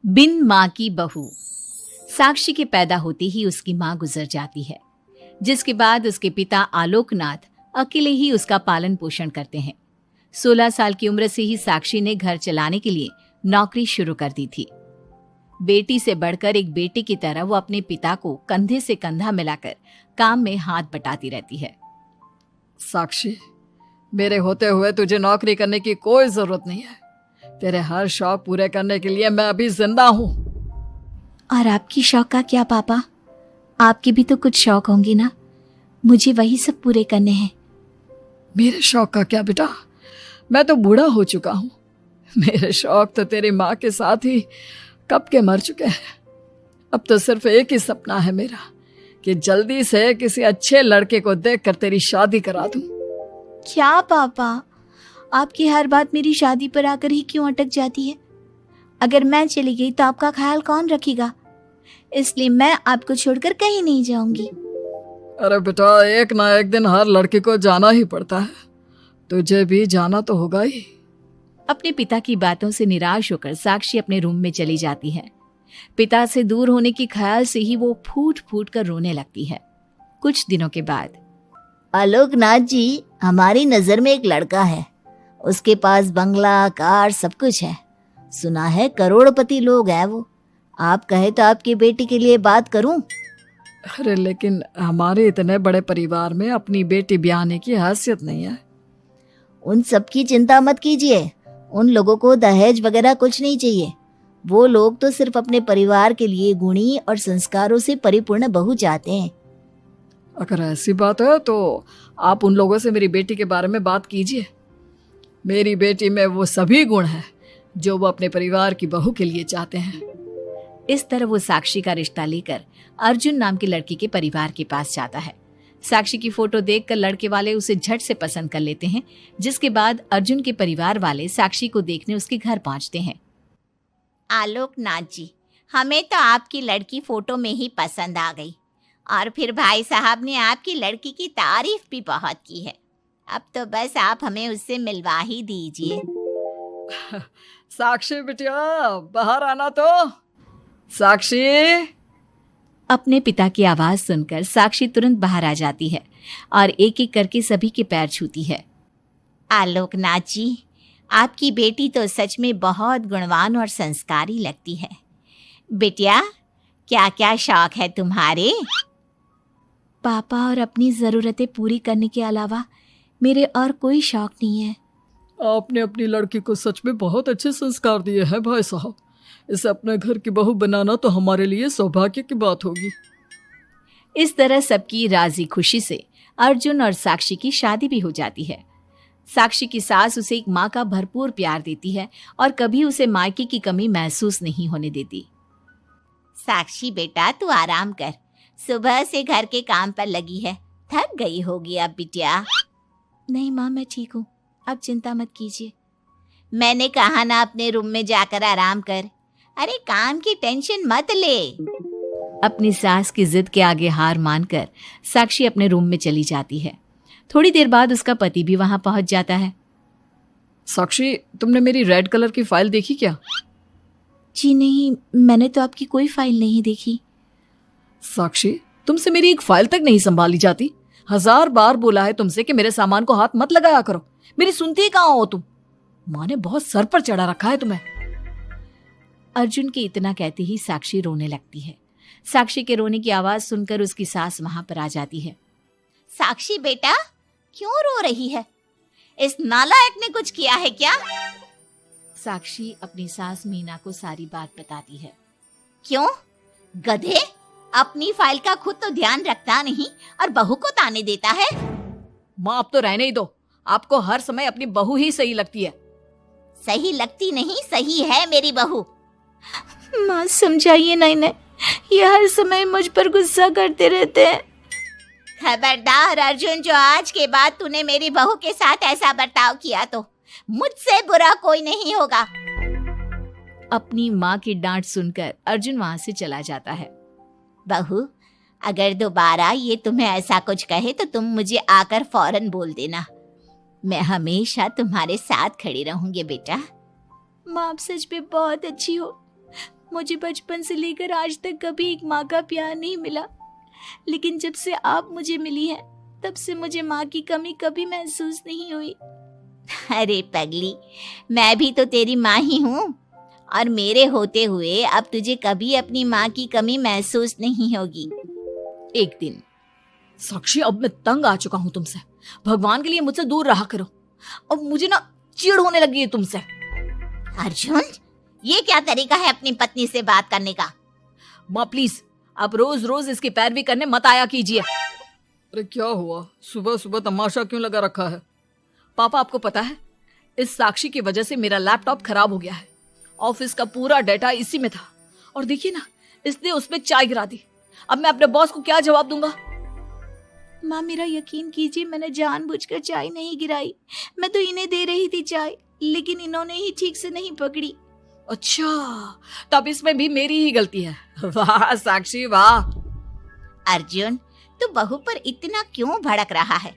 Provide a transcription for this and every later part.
बिन माँ की बहू। साक्षी के पैदा होते ही उसकी माँ गुजर जाती है, जिसके बाद उसके पिता आलोकनाथ अकेले ही उसका पालन पोषण करते हैं। 16 साल की उम्र से ही साक्षी ने घर चलाने के लिए नौकरी शुरू कर दी थी। बेटी से बढ़कर एक बेटे की तरह वो अपने पिता को कंधे से कंधा मिलाकर काम में हाथ बटाती रहती है। साक्षी, मेरे होते हुए तुझे नौकरी करने की कोई जरूरत नहीं है। तेरे हर शौक पूरे करने के लिए मैं अभी जिंदा हूँ। और आपकी शौक का क्या पापा? आपके भी तो कुछ शौक होंगे ना, मुझे वही सब पूरे करने हैं। मेरे शौक का क्या बेटा, मैं तो बूढ़ा हो चुका हूँ। मेरे शौक तो तेरी माँ के साथ ही कब के मर चुके हैं। अब तो सिर्फ एक ही सपना है मेरा कि जल्दी से किसी अच्छे लड़के को देखकर तेरी शादी करा दूं। क्या पापा, आपकी हर बात मेरी शादी पर आकर ही क्यों अटक जाती है? अगर मैं चली गई तो आपका ख्याल कौन रखेगा? इसलिए मैं आपको छोड़कर कहीं नहीं जाऊंगी। अरे बेटा, एक ना एक दिन हर लड़के को जाना ही पड़ता है। तुझे भी जाना तो होगा ही। अपने पिता की बातों से निराश होकर साक्षी अपने रूम में चली जाती है। पिता से दूर होने के ख्याल से ही वो फूट फूट कर रोने लगती है। कुछ दिनों के बाद, आलोकनाथ जी, हमारी नजर में एक लड़का है। उसके पास बंगला, कार, सब कुछ है। सुना है करोड़पति लोग हैं वो। आप कहे तो आपकी बेटी के लिए बात करूं? अरे लेकिन हमारे इतने बड़े परिवार में अपनी बेटी ब्याहने की हैसियत नहीं है। उन सब की चिंता मत कीजिए। उन लोगों को दहेज वगैरह कुछ नहीं चाहिए। वो लोग तो सिर्फ अपने परिवार के लिए गुणी और संस्कारों से परिपूर्ण बहू चाहते हैं। अगर ऐसी बात है तो आप उन लोगों से मेरी बेटी के बारे में बात कीजिए। मेरी बेटी में वो सभी गुण हैं जो वो अपने परिवार की बहू के लिए चाहते हैं। इस तरह वो साक्षी का रिश्ता लेकर अर्जुन नाम के लड़की के परिवार के पास जाता है। साक्षी की फोटो देखकर लड़के वाले उसे झट से पसंद कर लेते हैं, जिसके बाद अर्जुन के परिवार वाले साक्षी को देखने उसके घर पहुंचते हैं। आलोकनाथ जी, हमें तो आपकी लड़की फोटो में ही पसंद आ गई, और फिर भाई साहब ने आपकी लड़की की तारीफ भी बहुत की है। अब तो बस आप हमें उससे मिलवा ही दीजिए। साक्षी बिटिया, बाहर आना तो। साक्षी। अपने पिता की आवाज सुनकर साक्षी तुरंत बाहर आ जाती है और एक एक करके सभी के पैर छूती है। आलोकनाथ जी, आपकी बेटी तो सच में बहुत गुणवान और संस्कारी लगती है। बिटिया, क्या क्या शौक है तुम्हारे? पापा, और अपनी ज़रूरतें पूरी करने के अलावा मेरे और कोई शौक नहीं है। आपने अपनी लड़की को सच में बहुत अच्छे संस्कार दिए हैं भाई साहब। इसे अपने घर की बहू बनाना तो हमारे लिए सौभाग्य की बात होगी। इस तरह सबकी राजी खुशी से अर्जुन और साक्षी की शादी भी हो जाती है। साक्षी की सास उसे एक माँ का भरपूर प्यार देती है और कभी उसे मायके की कमी महसूस नहीं होने देती। साक्षी बेटा, तू आराम कर। सुबह से घर के काम पर लगी है, थक गई होगी अब बिटिया। नहीं माँ, मैं ठीक हूँ, आप चिंता मत कीजिए। मैंने कहा ना, अपने रूम में जाकर आराम कर। अरे काम की टेंशन मत ले। अपनी सास की जिद के आगे हार मानकर साक्षी अपने रूम में चली जाती है। थोड़ी देर बाद उसका पति भी वहां पहुंच जाता है। साक्षी, तुमने मेरी रेड कलर की फाइल देखी क्या? जी नहीं, मैंने तो आपकी कोई फाइल नहीं देखी। साक्षी, तुमसे मेरी एक फाइल तक नहीं संभाली जाती। 1000 बार बोला है तुमसे कि मेरे सामान को हाथ मत लगाया करो। मेरी सुनती ही कहाँ हो तुम? माँ ने बहुत सर पर चढ़ा रखा है तुम्हें। अर्जुन के इतना कहते ही साक्षी रोने लगती है। साक्षी के रोने की आवाज सुनकर उसकी सास वहां पर आ जाती है। साक्षी बेटा, क्यों रो रही है? इस नालायक ने कुछ किया है क्या? साक्षी अपनी सास मीना को सारी बात बताती है। क्यों? गधे, अपनी फाइल का खुद तो ध्यान रखता नहीं और बहू को ताने देता है। माँ, अब तो रहने ही दो। आपको हर समय अपनी बहू ही सही लगती है। सही लगती नहीं, सही है मेरी बहू। माँ समझाइए ना इन्हें, ये हर समय मुझ पर गुस्सा करते रहते हैं। खबरदार अर्जुन, जो आज के बाद तूने मेरी बहू के साथ ऐसा बर्ताव किया तो मुझसे बुरा कोई नहीं होगा। अपनी माँ की डांट सुनकर अर्जुन वहां से चला जाता है। बहू, अगर दोबारा ये तुम्हें ऐसा कुछ कहे तो तुम मुझे आकर फौरन बोल देना। मैं हमेशा तुम्हारे साथ खड़ी रहूंगी बेटा। माँ, आप सच में बहुत अच्छी हो। मुझे बचपन से लेकर आज तक कभी एक माँ का प्यार नहीं मिला, लेकिन जब से आप मुझे मिली हैं तब से मुझे माँ की कमी कभी महसूस नहीं हुई। अरे पगली, मैं भी तो तेरी माँ ही हूँ, और मेरे होते हुए अब तुझे कभी अपनी माँ की कमी महसूस नहीं होगी। एक दिन, साक्षी, अब मैं तंग आ चुका हूँ तुमसे। भगवान के लिए मुझसे दूर रहा करो। अब मुझे ना चिढ़ होने लगी है तुमसे। अर्जुन, ये क्या तरीका है अपनी पत्नी से बात करने का? माँ प्लीज, आप रोज रोज इसकी पैरवी करने मत आया कीजिए। अरे क्या हुआ? सुबह सुबह तमाशा क्यों लगा रखा है? पापा, आपको पता है, इस साक्षी की वजह से मेरा लैपटॉप खराब हो गया है। ऑफिस का पूरा डाटा इसी में था, और देखिए ना, इसने उसमें चाय गिरा दी। अब मैं अपने बॉस को क्या जवाब दूंगा? माँ, मेरा यकीन कीजिए, मैंने जानबूझकर चाय नहीं गिराई। मैं तो इन्हें दे रही थी चाय, लेकिन इन्होंने ही ठीक से नहीं पकड़ी। अच्छा, तब इसमें भी मेरी ही गलती है। वाह साक्षी, वाह। अर्जुन, तू बहू पर इतना क्यों भड़क रहा है?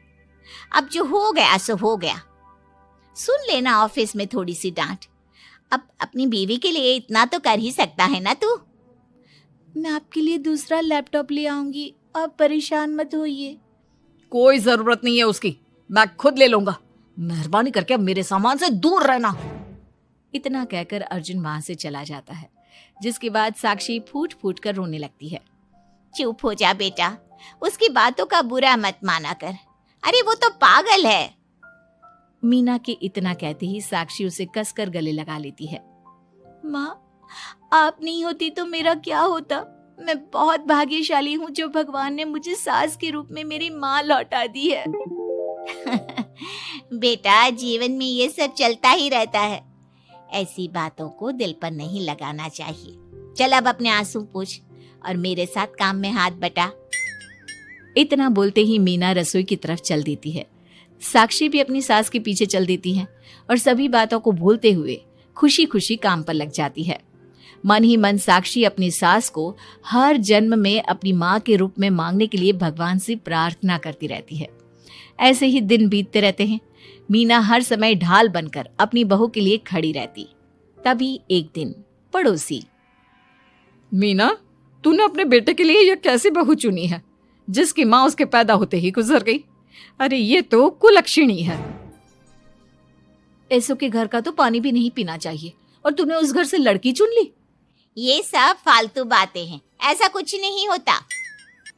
अब जो हो गया सो हो गया। सुन लेना ऑफिस में थोड़ी सी डांट। अब अपनी बीवी के लिए इतना तो कर ही सकता है ना तू। मैं आपके लिए दूसरा लैपटॉप ले आऊंगी, आप परेशान मत होइए। कोई जरूरत नहीं है उसकी, मैं खुद ले लूंगा। मेहरबानी करके अब मेरे सामान से दूर रहना। इतना कहकर अर्जुन वहां से चला जाता है, जिसके बाद साक्षी फूट फूट कर रोने लगती है। चुप हो जा बेटा, उसकी बातों का बुरा मत माना कर। अरे वो तो पागल है। मीना के इतना कहते ही साक्षी उसे कसकर गले लगा लेती है। माँ, आप नहीं होती तो मेरा क्या होता? मैं बहुत भाग्यशाली हूँ जो भगवान ने मुझे सास के रूप में मेरी माँ लौटा दी है। बेटा, जीवन में ये सब चलता ही रहता है, ऐसी बातों को दिल पर नहीं लगाना चाहिए। चल अब अपने आंसू पोंछ और मेरे साथ काम में हाथ बटा। इतना बोलते ही मीना रसोई की तरफ चल देती है। साक्षी भी अपनी सास के पीछे चल देती है और सभी बातों को भूलते हुए खुशी खुशी काम पर लग जाती है। मन ही मन साक्षी अपनी सास को हर जन्म में अपनी माँ के रूप में मांगने के लिए भगवान से प्रार्थना करती रहती है। ऐसे ही दिन बीतते रहते हैं। मीना हर समय ढाल बनकर अपनी बहू के लिए खड़ी रहती। तभी एक दिन पड़ोसी, मीना, तूने अपने बेटे के लिए यह कैसी बहू चुनी है जिसकी माँ उसके पैदा होते ही गुजर गई? अरे ये तो कुलक्षणी है। ऐसो के घर का तो पानी भी नहीं पीना चाहिए, और तूने उस घर से लड़की चुन ली। ये सब फालतू बातें हैं, ऐसा कुछ नहीं होता।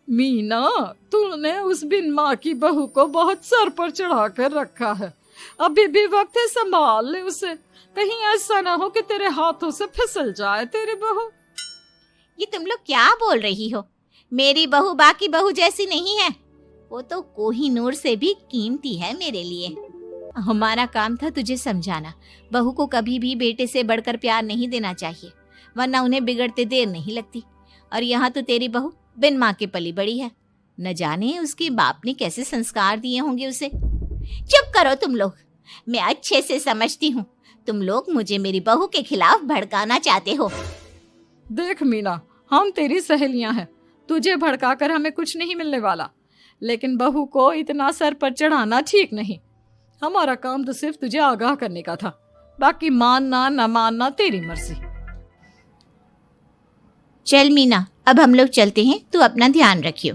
मीना, तूने उस बिन माँ की बहू को बहुत सर पर चढ़ा कर रखा है। अभी भी वक्त है, संभाल ले उसे। कहीं ऐसा ना हो कि तेरे हाथों से फिसल जाए तेरी बहू। ये तुम लोग क्या बोल रही हो? मेरी बहू बाकी बहू जैसी नहीं है, वो तो कोहिनूर से भी कीमती है मेरे लिए। हमारा काम था तुझे समझाना। बहू को कभी भी बेटे से बढ़कर प्यार नहीं देना चाहिए, वरना उन्हें बिगड़ते देर नहीं लगती। और यहाँ तो तेरी बहू बिन माँ के पली बड़ी है। न जाने उसके बाप ने कैसे संस्कार दिए होंगे उसे। चुप करो तुम लोग, मैं अच्छे से समझती हूँ तुम लोग मुझे मेरी बहू के खिलाफ भड़काना चाहते हो। देख मीना, हम तेरी सहेलियां हैं, तुझे भड़काकर हमें कुछ नहीं मिलने वाला, लेकिन बहू को इतना सर पर चढ़ाना ठीक नहीं। हमारा काम तो सिर्फ तुझे आगाह करने का था, बाकी मानना न मानना तेरी मर्जी। चल मीना, अब हम लोग चलते हैं, तू अपना ध्यान रखियो।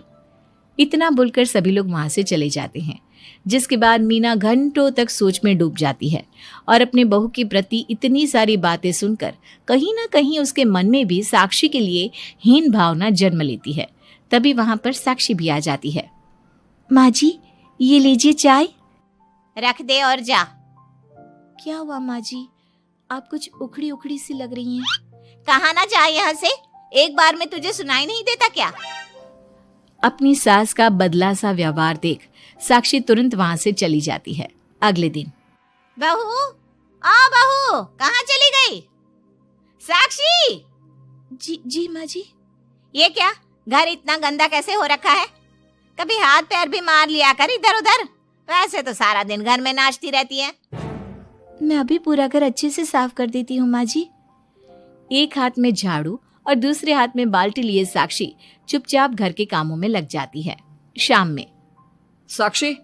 इतना बोलकर सभी लोग वहां से चले जाते हैं, जिसके बाद मीना घंटों तक सोच में डूब जाती है और अपने बहू के प्रति इतनी सारी बातें सुनकर कहीं ना कहीं उसके मन में भी साक्षी के लिए हीन भावना जन्म लेती है। तभी वहां पर साक्षी भी आ जाती है। माँ जी, ये लीजिए चाय। रख दे और जा। क्या हुआ माँ जी, आप कुछ उखड़ी उखड़ी सी लग रही हैं। कहाँ ना जाए यहाँ से, एक बार में तुझे सुनाई नहीं देता क्या? अपनी सास का बदला सा व्यवहार देख साक्षी तुरंत वहां से चली जाती है। अगले दिन, बहू, बहू कहाँ चली गई? साक्षी! जी माँ जी। ये क्या, घर इतना गंदा कैसे हो रखा है? कभी हाथ पैर भी मार लिया कर इधर उधर, वैसे तो सारा दिन घर में नाचती रहती है। मैं अभी पूरा घर अच्छे से साफ कर देती हूँ माँ जी। एक हाथ में झाड़ू और दूसरे हाथ में बाल्टी लिए साक्षी चुपचाप घर के कामों में लग जाती है। शाम में, साक्षी,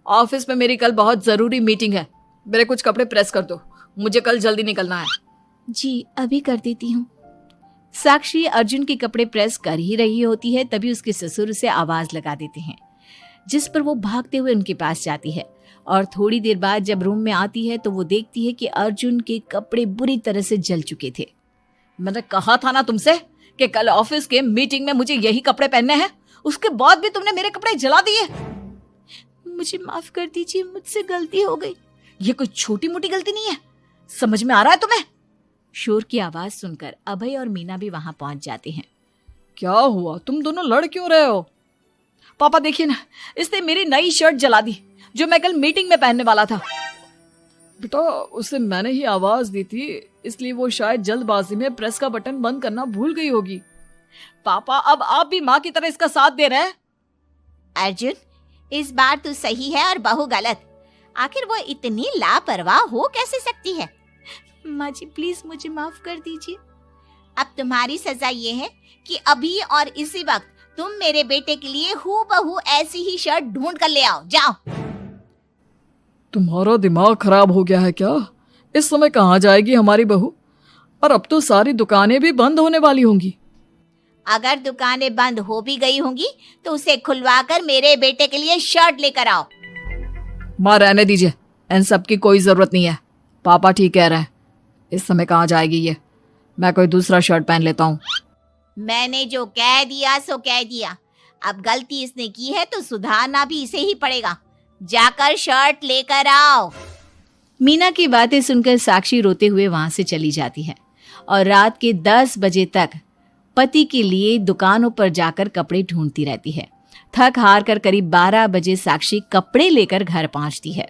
ऑफिस में मेरी कल बहुत जरूरी मीटिंग है, मेरे कुछ कपड़े प्रेस कर दो, मुझे कल जल्दी निकलना है। जी अभी कर देती हूँ। साक्षी अर्जुन के कपड़े प्रेस कर ही रही होती है, तभी उसके ससुर उसे आवाज लगा देते हैं, जिस पर वो भागते हुए उनके पास जाती है। और थोड़ी देर बाद जब रूम में आती है तो वो देखती है कि अर्जुन के कपड़े बुरी तरह से जल चुके थे। मैंने कहा था ना तुमसे कि कल ऑफिस के मीटिंग में मुझे यही कपड़े पहनने हैं, उसके बाद भी तुमने मेरे कपड़े जला दिए। मुझे माफ कर दीजिए, मुझसे गलती हो गई। ये कोई छोटी मोटी गलती नहीं है, समझ में आ रहा है तुम्हें? शोर की आवाज सुनकर अभय और मीना भी वहां पहुंच जाते हैं। क्या हुआ, तुम दोनों लड़ क्यों रहे हो? पापा देखिए ना, इसने मेरी नई शर्ट जला दी जो मैं कल मीटिंग में पहनने वाला था। बेटा उसे मैंने ही आवाज दी थी, इसलिए वो शायद जल्दबाजी में प्रेस का बटन बंद करना भूल गई होगी। पापा अब आप भी माँ की तरह इसका साथ दे रहे हैं। अर्जुन, इस बार तू सही है और बहू गलत। आखिर वो इतनी लापरवाह हो कैसे सकती है? माँ जी प्लीज मुझे माफ कर दीजिए। अब तुम्हारी सजा ये है कि अभी और इसी वक्त तुम मेरे बेटे के लिए हूबहू ऐसी ही शर्ट ढूंढ कर ले आओ। जाओ। तुम्हारा दिमाग खराब हो गया है क्या? इस समय कहाँ जाएगी हमारी बहू? और अब तो सारी दुकानें भी बंद होने वाली होंगी। अगर दुकानें बंद हो भी गई होंगी तो उसे खुलवाकर मेरे बेटे के लिए शर्ट लेकर आओ। माँ रहने दीजिए, इन सब की कोई जरूरत नहीं है। पापा ठीक कह रहे हैं, इस समय कहाँ जाएगी ये? मैं कोई दूसरा शर्ट पहन लेता हूँ। मैंने जो कह दिया सो कह दिया। अब गलती इसने की है तो सुधारना भी इसे ही पड़ेगा। जाकर शर्ट लेकर आओ। मीना की बातें सुनकर साक्षी रोते हुए वहां से चली जाती है और रात के 10 बजे तक पति के लिए दुकानों पर जाकर कपड़े ढूंढती रहती है। थक हार कर करीब 12 बजे साक्षी कपड़े लेकर घर पहुंचती है।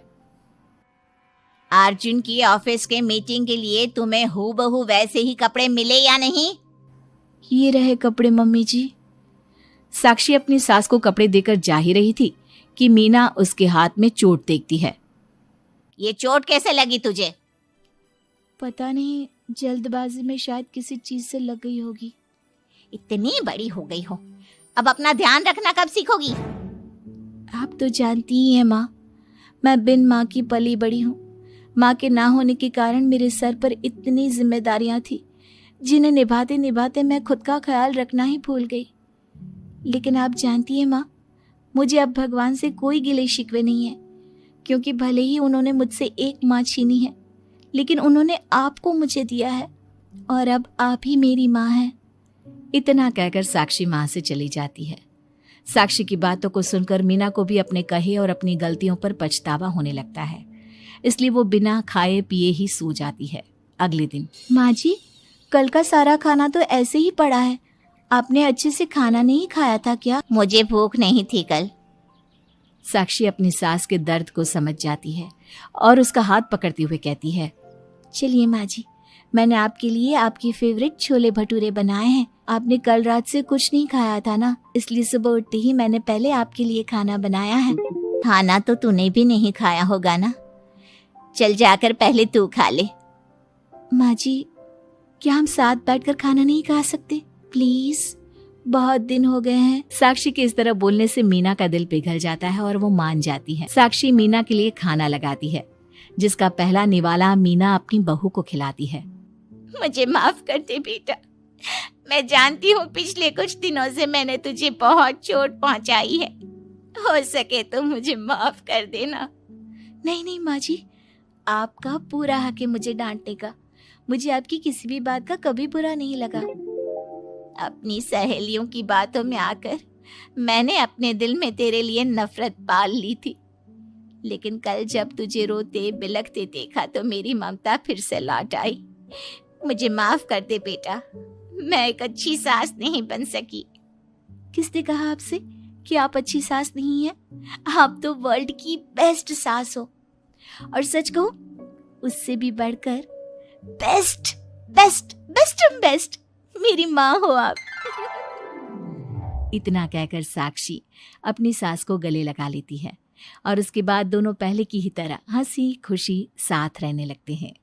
अर्जुन की ऑफिस के मीटिंग के लिए तुम्हें हूबहू वैसे ही कपड़े मिले या नहीं? ये रहे कपड़े मम्मी जी। साक्षी अपनी सास को कपड़े देकर जा ही रही थी कि मीना उसके हाथ में चोट देखती है। ये चोट कैसे लगी तुझे? पता नहीं, जल्दबाजी में शायद किसी चीज से लग गई होगी। इतनी बड़ी हो गई हो, अब अपना ध्यान रखना कब सीखोगी? आप तो जानती ही हैं माँ, मैं बिन माँ की पली बड़ी हूँ। माँ के ना होने के कारण मेरे सर पर इतनी जिम्मेदारियां थी जिन्हें निभाते निभाते मैं खुद का ख्याल रखना ही भूल गई। लेकिन आप जानती हैं माँ, मुझे अब भगवान से कोई गिले शिकवे नहीं है, क्योंकि भले ही उन्होंने मुझसे एक माँ छीनी है, लेकिन उन्होंने आपको मुझे दिया है और अब आप ही मेरी माँ हैं। इतना कहकर साक्षी माँ से चली जाती है। साक्षी की बातों को सुनकर मीना को भी अपने कहे और अपनी गलतियों पर पछतावा होने लगता है, इसलिए वो बिना खाए पिए ही सो जाती है। अगले दिन, माँ जी कल का सारा खाना तो ऐसे ही पड़ा है, आपने अच्छे से खाना नहीं खाया था क्या? मुझे भूख नहीं थी कल। साक्षी अपनी सास के दर्द को समझ जाती है और उसका हाथ पकड़ते हुए कहती है, चलिए माँ जी, मैंने आपके लिए आपकी फेवरेट छोले भटूरे बनाए हैं। आपने कल रात से कुछ नहीं खाया था ना, इसलिए सुबह उठते ही मैंने पहले आपके लिए खाना बनाया है। खाना तो तूने भी नहीं खाया होगा ना, चल जाकर पहले तू खा ले। माँ जी क्या हम साथ बैठकर खाना नहीं खा सकते प्लीज? बहुत दिन हो गए हैं। साक्षी के इस तरह बोलने से मीना का दिल पिघल जाता है और वो मान जाती है। साक्षी मीना के लिए खाना लगाती है, जिसका पहला निवाला मीना अपनी बहू को खिलाती है। मुझे माफ कर दे बेटा, मैं जानती हूँ पिछले कुछ दिनों से मैंने तुझे बहुत चोट पहुँचाई है, हो सके तो मुझे माफ कर देना। नहीं नहीं माँ जी, आपका पूरा हक है मुझे डांटने का। मुझे आपकी किसी भी बात का कभी बुरा नहीं लगा। अपनी सहेलियों की बातों में आकर मैंने अपने दिल में तेरे लिए नफरत पाल ली थी, लेकिन कल जब तुझे रोते बिलखते देखा तो मेरी ममता फिर से लौट आई। मुझे माफ कर दे बेटा, मैं एक अच्छी सास नहीं बन सकी। किसने कहा आपसे कि आप अच्छी सास नहीं हैं? आप तो वर्ल्ड की बेस्ट सास हो, और सच कहूं उससे भी बढ़कर बेस्ट बेस्ट बेस्ट बेस्ट मेरी माँ हो आप। इतना कहकर साक्षी अपनी सास को गले लगा लेती है और उसके बाद दोनों पहले की ही तरह हंसी खुशी साथ रहने लगते हैं।